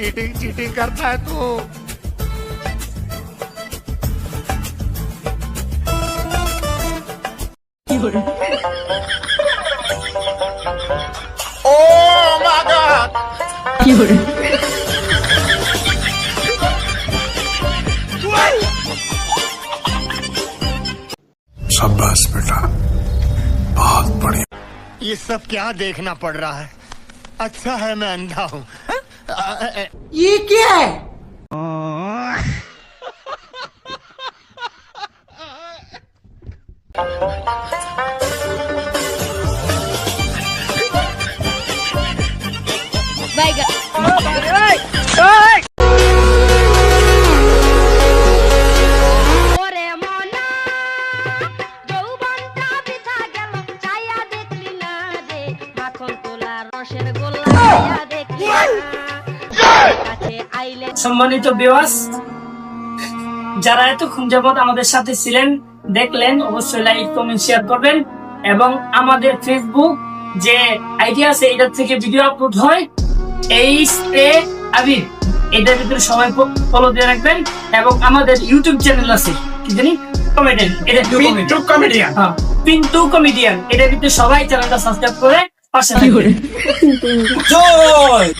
Cheating cheating करता है तू। Oh my God! शाबाश बेटा, बहुत बढ़िया। ये सब क्या देखना पड़ रहा है? अच्छा है मैं अंधा हूँ। ये क्या है? সম্মানিত ভিউয়ার্স, যারা এতক্ষণ যাবত আমাদের সাথে ছিলেন, দেখলেন, অবশ্যই লাইক কমেন্ট শেয়ার করবেন এবং আমাদের ফেসবুক যে আইডি আছে এটার থেকে ভিডিও আপলোড হয় আবির, এটার ভিতরে সবাই ফলো দিয়ে রাখবেন এবং আমাদের ইউটিউব চ্যানেল আছে কি জানি কমেডিয়ান, এটা পিন্টু কমেডিয়ান, হ্যাঁ পিন্টু কমেডিয়ান, এটার ভিতরে সবাই চ্যানেলটা সাবস্ক্রাইব করে পাশে থাকবেন। জয়।